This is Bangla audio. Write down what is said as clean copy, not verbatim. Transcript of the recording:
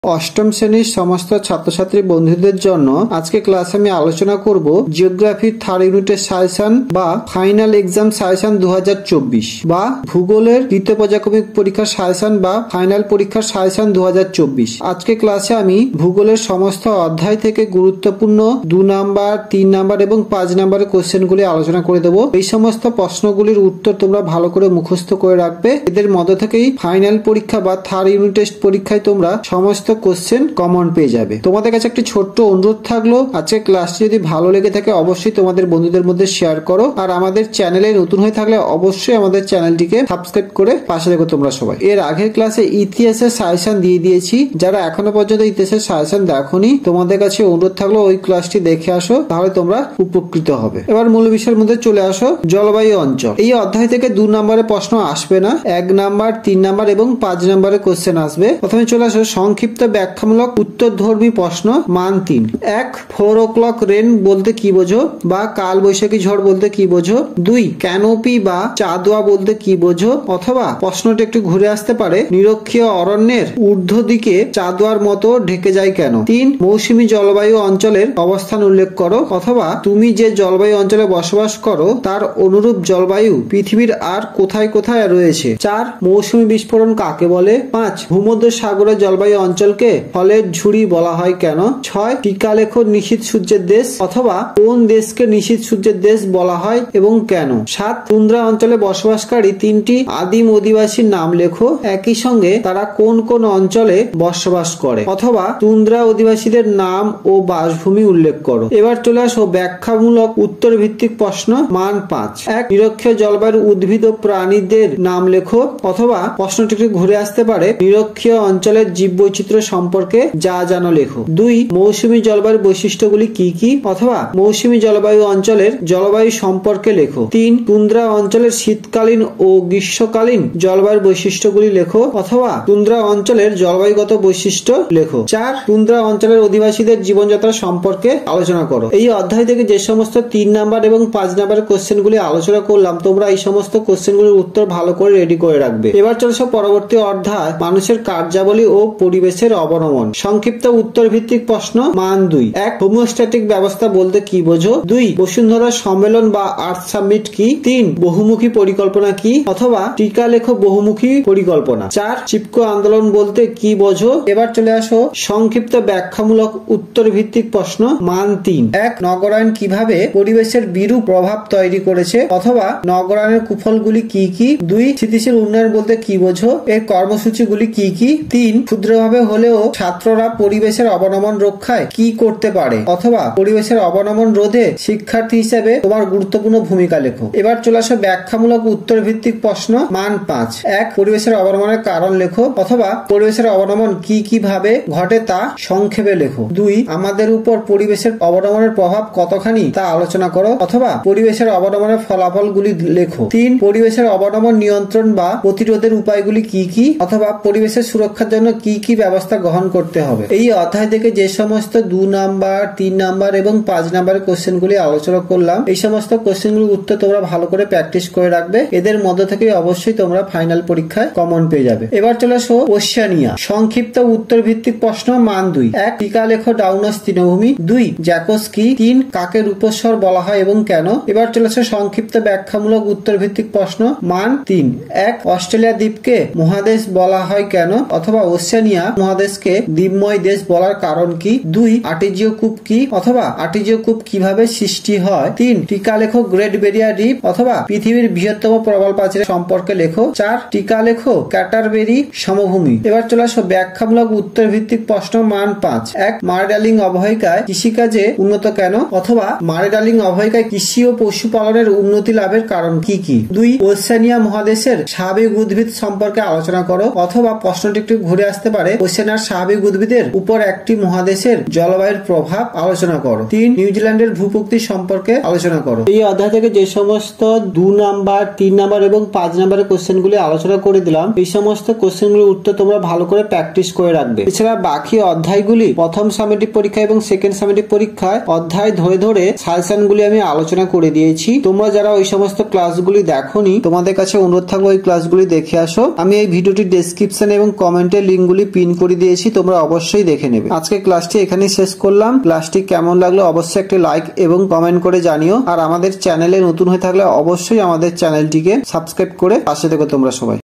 অষ্টম শ্রেণীর সমস্ত ছাত্রছাত্রী বন্ধুদের জন্য আজকে ক্লাসে আমি আলোচনা করব জিওগ্রাফির থার্ড ইউনিটের সাজেশন বা ফাইনাল এক্সাম সাজেশন 2024 বা ভূগোলের দ্বিতীয় পর্যায়ক্রমিক পরীক্ষার সাজেশন বা ফাইনাল পরীক্ষার সাজেশন 2024। আজকে ক্লাসে আমি ভূগোলের সমস্ত অধ্যায় থেকে গুরুত্বপূর্ণ 2 নাম্বার 3 নাম্বার এবং 5 নাম্বারের কোশ্চেনগুলি আলোচনা করে দেব। এই সমস্ত প্রশ্নগুলির উত্তর তোমরা ভালো করে মুখস্থ করে রাখবে। এদের মধ্য থেকেই ফাইনাল পরীক্ষা বা থার্ড ইউনিট টেস্ট পরীক্ষায় তোমরা সমস্ত কোশ্চেন কমন পেয়ে যাবে। তোমাদের কাছে একটি ছোট্ট অনুরোধ থাকলো, আজকে ক্লাসটি যদি ভালো লেগে থাকে অবশ্যই তোমাদের বন্ধুদের মধ্যে শেয়ার করো, আর আমাদের চ্যানেলে নতুন হয়ে থাকলে অবশ্যই আমাদের চ্যানেলটিকে সাবস্ক্রাইব করে পাশে দেখো তোমরা সবাই। এর আগের ক্লাসে ইতিহাসের সাজেশন দিয়ে দিয়েছি, যারা এখনো পর্যন্ত ইতিহাসের সাজেশন দেখোনি তোমাদের কাছে অনুরোধ থাকলো ওই ক্লাসটি দেখে আসো, তাহলে তোমরা উপকৃত হবে। এবার মূল বিষয়ের মধ্যে চলে আসো। জলবায়ু অঞ্চল এই অধ্যায় থেকে 2 নম্বরের প্রশ্ন আসবে না, 1 নাম্বার 3 নাম্বার এবং 5 নম্বরের কোশ্চেন আসবে। প্রথমে চলে আসো সংক্ষিপ্ত ব্যাখ্যামূলক উত্তরধর্মী প্রশ্ন মান 3। 1 4 o'clock রেন বলতে কি বোঝো বা কাল বৈশাখী ঝড় বলতে কি বোঝো। 2 ক্যানোপি বা চাঁদোয়া বলতে কি বোঝো, অথবা প্রশ্নটি একটু ঘুরে আসতে পারে নিরক্ষীয় অরণ্যের ঊর্ধ্ব দিকে চাঁদোয়ার মতো ঢেকে যায় কেন। 3 মৌসুমী জলবায়ু অঞ্চলের অবস্থান উল্লেখ করো, অথবা তুমি যে জলবায়ু অঞ্চলে বসবাস করো তার অনুরূপ জলবায়ু পৃথিবীর আর কোথায় কোথায় রয়েছে। 4 মৌসুমী বিস্ফোরণ কাকে বলে। 5 ভূমধ্য সাগরের জলবায়ু অঞ্চলকে ফলের ঝুড়ি বলা হয় কেন। 6 টিকা লেখো নিশীথ সূর্যের দেশ, অথবা কোন দেশকে নিশীথ সূর্যের দেশ বলা হয় এবং কেন। 7 তুন্দ্রা অঞ্চলে বসবাসকারী 3টি আদিম অধিবাসীর নাম লেখো, একই সঙ্গে তারা কোন কোন অঞ্চলে বসবাস করে, অথবা তুন্দ্রা অধিবাসীদের নাম ও বাসভূমি উল্লেখ করো। এবার চলে আসো ব্যাখ্যামূলক উত্তর ভিত্তিক প্রশ্ন মান 5। 1 নিরক্ষীয় জলবায়ুর উদ্ভিদ ও প্রাণীদের নাম লেখো, অথবা প্রশ্নটি ঘুরে আসতে পারে নিরক্ষীয় অঞ্চলের জীববৈচিত্র্য সম্পর্কে যা জানো লেখো। 2 মৌসুমী জলবায়ুর বৈশিষ্ট্যগুলি কি কি, অথবা মৌসুমী জলবায়ু অঞ্চলের জলবায়ু সম্পর্কে লেখো। 3 তুন্দ্রা অঞ্চলের শীতকালীন ও গ্রীষ্মকালীন জলবায়ুর বৈশিষ্ট্যগুলি লেখো, অথবা তুন্দ্রা অঞ্চলের জলবায়ুগত বৈশিষ্ট্য লেখো। 4 তুন্দ্রা অঞ্চলের অধিবাসীদের জীবনযাত্রা সম্পর্কে আলোচনা করো। এই অধ্যায় থেকে যে সমস্ত 3 নাম্বার এবং 5 নাম্বারের কোশ্চেনগুলি আলোচনা করলাম, তোমরা এই সমস্ত কোশ্চেনগুলির উত্তর ভালো করে রেডি করে রাখবে। এবার চলছে পরবর্তী অধ্যায় মানুষের কার্যাবলী ও পরিবেশের অবনমন। সংক্ষিপ্ত উত্তর ভিত্তিক প্রশ্ন মান 2। 1 হোমিওস্ট্যাটিক ব্যবস্থা বলতে কি বোঝো। 2 বসুন্ধরা সম্মেলন বা আর্থ সামিট কি। 3 বহুমুখী পরিকল্পনা কি, অথবা টিকা লেখো বহুমুখী পরিকল্পনা। 4 চিপকো আন্দোলন বলতে কি বোঝো। এবার চলে আসো সংক্ষিপ্ত ব্যাখ্যামূলক উত্তর ভিত্তিক প্রশ্ন মান 3। 1 নগরায়ন কিভাবে পরিবেশের বিরূপ প্রভাব তৈরি করেছে, অথবা নগরায়নের কুফলগুলি কি কি। 2 স্থিতিশীল উন্নয়ন বলতে কি বোঝো, এর কর্মসূচিগুলি কি কি। 3 ক্ষুদ্রভাবে হলেও ছাত্ররা পরিবেশের অবনমন রক্ষায় কি করতে পারে, অথবা পরিবেশের অবনমন রোধে শিক্ষার্থী হিসেবে তোমার গুরুত্বপূর্ণ ভূমিকা লেখো। এবার চলে আসো ব্যাখ্যামূলক উত্তর ভিত্তিক প্রশ্ন মান 5। 1 পরিবেশের অবনমনের কারণ লেখো, অথবা পরিবেশের অবনমন কি কি ভাবে ঘটে তা সংক্ষেপে লেখো। 2 আমাদের উপর পরিবেশের অবনমনের প্রভাব কতখানি তা আলোচনা করো, অথবা পরিবেশের অবনমনের ফলাফলগুলি লেখো। 3 পরিবেশের অবনমন নিয়ন্ত্রণ বা প্রতিরোধের উপায়গুলি কি কি, অথবা পরিবেশের সুরক্ষার জন্য কি কি ব্যবস্থা গ্রহণ করতে হবে। এই অধ্যায় থেকে যে সমস্ত 2 নাম্বার 3 নাম্বার এবং 5 নাম্বারের কোশ্চেনগুলি আলোচনা করলাম, এই সমস্ত কোশ্চেনগুলির উত্তর তোমরা ভালো করে প্র্যাকটিস করে রাখবে। এদের মধ্য থেকে অবশ্যই তোমরা ফাইনাল পরীক্ষায় কমন পেয়ে যাবে। এবার চলে আসো ওশেনিয়া। সংক্ষিপ্ত উত্তর ভিত্তিক প্রশ্ন মান 2। 1 টিকা লেখো ডাউনাস তৃণভূমি। 2 জ্যাকোস কি। 3 কাকে রূপস্বর বলা হয় এবং কেন। এবার চলে আসো সংক্ষিপ্ত ব্যাখ্যামূলক উত্তর ভিত্তিক প্রশ্ন মান 3। 1 অস্ট্রেলিয়া দ্বীপকে মহাদেশ বলা হয় কেন, অথবা ওশেনিয়া মহাদেশকে দ্বীপময় দেশ বলার কারণ কি। 2 আর্টিজিও কূপ কি, অথবা আর্টিজিও কূপ কিভাবে সৃষ্টি হয়। 3 টিকা লেখো গ্রেট ব্যারিয়ার রিফ, অথবা পৃথিবীর বৃহত্তম প্রবাল প্রাচীর সম্পর্কে লেখো। 4 টিকা লেখো ক্যাটারবেরি সমভূমি। এবার চলে আসো ব্যাখ্যামূলক উত্তর ভিত্তিক প্রশ্ন মান 5। 1 মারে-ডার্লিং অববাহিকায় কৃষিকাজে উন্নত কেন, অথবা মারে-ডার্লিং অববাহিকায় কৃষি ও পশুপালনের উন্নতি লাভের কারণ কি কি। 2 ওশেনিয়া মহাদেশের স্বাভাবিক উদ্ভিদ সম্পর্কে আলোচনা করো, অথবা প্রশ্নটি একটু ঘুরে আসতে পারে ওশেনিয়ার স্বাভাবিক উদ্ভিদের উপর একটি মহাদেশের জলবায়ুর প্রভাব আলোচনা করো। 3 নিউজিল্যান্ডের ভূপ্রকৃতি সম্পর্কে আলোচনা করো। এই অধ্যায় থেকে যে সমস্ত 2 নাম্বার 3 নাম্বার এবং 5 নাম্বারের কোশ্চেনগুলি আলোচনা করে দিলাম, এই সমস্ত কোশ্চেনগুলির উত্তর তোমরা ভালো করে প্র্যাকটিস করে রাখবে। এছাড়া বাকি অধ্যায়গুলি প্রথম সামেটিভ পরীক্ষা এবং সেকেন্ড সামেটিভ পরীক্ষায় অধ্যায় ধরে ধরে সাজেশনগুলি আমি আলোচনা করে দিয়েছি। তোমরা যারা ওই সমস্ত ক্লাসগুলি দেখোনি, তোমাদের কাছে অনুরোধ থাকবে ওই ক্লাসগুলি দেখে আসো। আমি এই ভিডিওটির ডেসক্রিপশন এবং কমেন্টে লিঙ্কগুলি পিন করে করে দিয়েছি, তোমরা অবশ্যই দেখে নেবে। আজকে ক্লাসটি এখানেই শেষ করলাম। ক্লাসটি কেমন লাগলো অবশ্যই একটি লাইক এবং কমেন্ট করে জানিও। আর আমাদের চ্যানেলে নতুন হয়ে থাকলে অবশ্যই আমাদের চ্যানেলটিকে সাবস্ক্রাইব করে পাশে থেকো তোমরা সবাই।